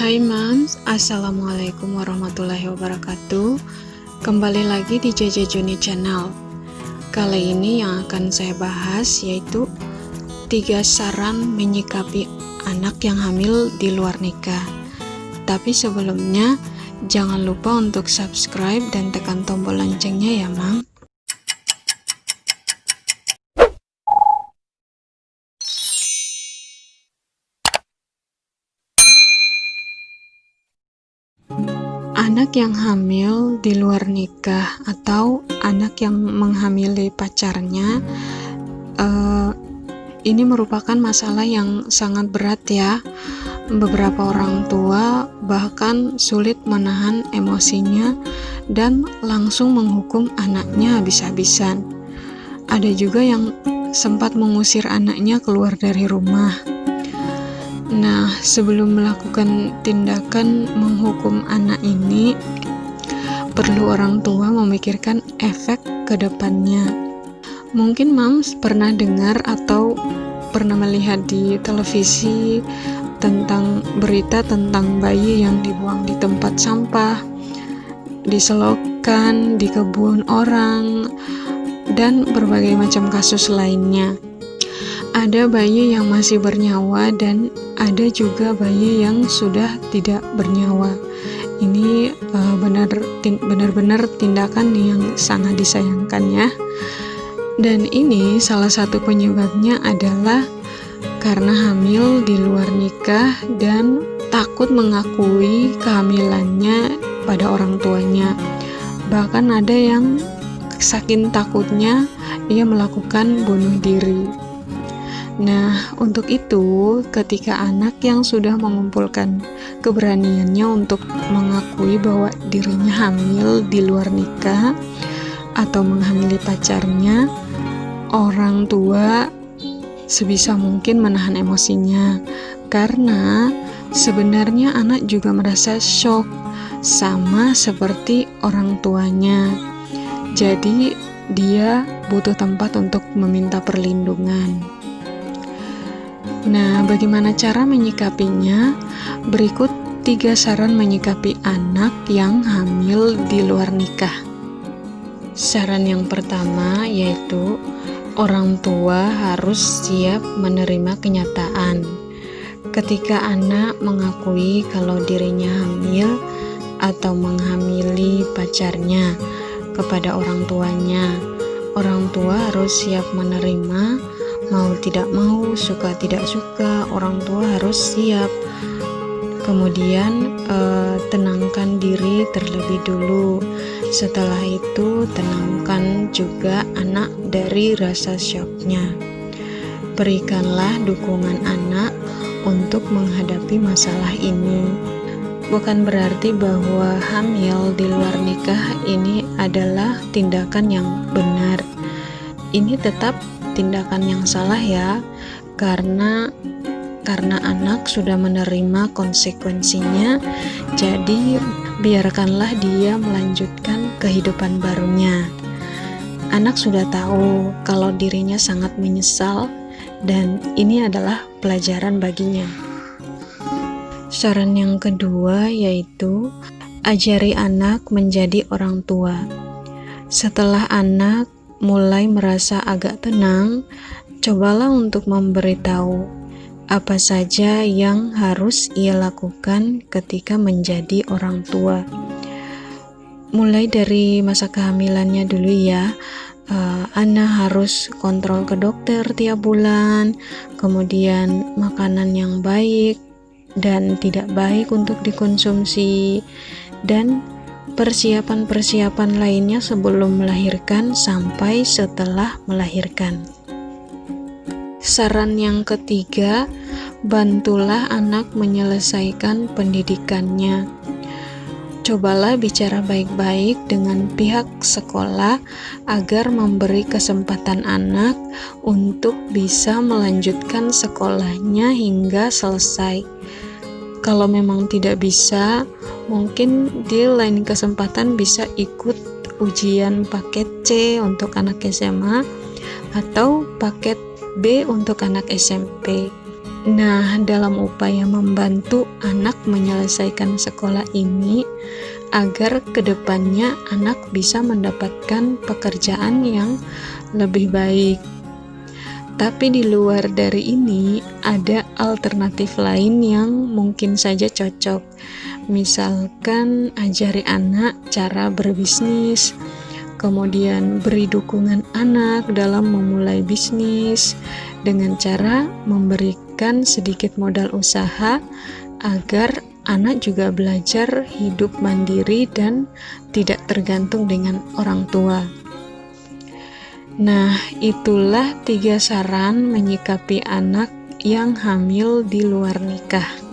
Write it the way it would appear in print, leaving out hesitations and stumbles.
Hai Mams, Assalamualaikum warahmatullahi wabarakatuh. Kembali lagi di JJ Juni Channel. Kali ini yang akan saya bahas yaitu 3 saran menyikapi anak yang hamil di luar nikah. Tapi sebelumnya, jangan lupa untuk subscribe dan tekan tombol loncengnya ya Mam. Anak yang hamil di luar nikah atau anak yang menghamili pacarnya, ini merupakan masalah yang sangat berat ya. Beberapa orang tua bahkan sulit menahan emosinya dan langsung menghukum anaknya habis-habisan. Ada juga yang sempat mengusir anaknya keluar dari rumah. Nah, sebelum melakukan tindakan menghukum anak ini, perlu orang tua memikirkan efek ke depannya. Mungkin Mams pernah dengar atau pernah melihat di televisi tentang berita tentang bayi yang dibuang di tempat sampah, di selokan, di kebun orang, dan berbagai macam kasus lainnya. Ada bayi yang masih bernyawa dan ada juga bayi yang sudah tidak bernyawa. Ini benar-benar tindakan yang sangat disayangkan ya. Dan ini salah satu penyebabnya adalah karena hamil di luar nikah dan takut mengakui kehamilannya pada orang tuanya. Bahkan ada yang saking takutnya ia melakukan bunuh diri. Nah, untuk itu, ketika anak yang sudah mengumpulkan keberaniannya untuk mengakui bahwa dirinya hamil di luar nikah atau menghamili pacarnya, orang tua sebisa mungkin menahan emosinya, karena sebenarnya anak juga merasa shock sama seperti orang tuanya. Jadi, dia butuh tempat untuk meminta perlindungan. Nah, bagaimana cara menyikapinya? Berikut 3 saran menyikapi anak yang hamil di luar nikah. Saran yang pertama yaitu orang tua harus siap menerima kenyataan. Ketika anak mengakui kalau dirinya hamil atau menghamili pacarnya kepada orang tuanya, orang tua harus siap menerima. Mau tidak mau, suka tidak suka, orang tua harus siap. Kemudian tenangkan diri terlebih dulu. Setelah itu tenangkan juga anak dari rasa syoknya. Berikanlah dukungan anak untuk menghadapi masalah ini. Bukan berarti bahwa hamil di luar nikah ini adalah tindakan yang benar. Ini tetap tindakan yang salah ya, karena anak sudah menerima konsekuensinya. Jadi biarkanlah dia melanjutkan kehidupan barunya. Anak sudah tahu kalau dirinya sangat menyesal dan ini adalah pelajaran baginya. Saran yang kedua yaitu ajari anak menjadi orang tua. Setelah anak mulai merasa agak tenang, cobalah untuk memberitahu apa saja yang harus ia lakukan ketika menjadi orang tua. Mulai dari masa kehamilannya dulu ya, Ana harus kontrol ke dokter tiap bulan, kemudian makanan yang baik dan tidak baik untuk dikonsumsi, dan persiapan-persiapan lainnya sebelum melahirkan sampai setelah melahirkan. Saran yang ketiga, bantulah anak menyelesaikan pendidikannya. Cobalah bicara baik-baik dengan pihak sekolah agar memberi kesempatan anak untuk bisa melanjutkan sekolahnya hingga selesai. Kalau memang tidak bisa, mungkin di lain kesempatan bisa ikut ujian paket C untuk anak SMA atau paket B untuk anak SMP. Nah, dalam upaya membantu anak menyelesaikan sekolah ini, agar kedepannya anak bisa mendapatkan pekerjaan yang lebih baik. Tapi di luar dari ini, ada alternatif lain yang mungkin saja cocok. Misalkan ajari anak cara berbisnis, kemudian beri dukungan anak dalam memulai bisnis dengan cara memberikan sedikit modal usaha agar anak juga belajar hidup mandiri dan tidak tergantung dengan orang tua. Nah, itulah 3 saran menyikapi anak yang hamil di luar nikah.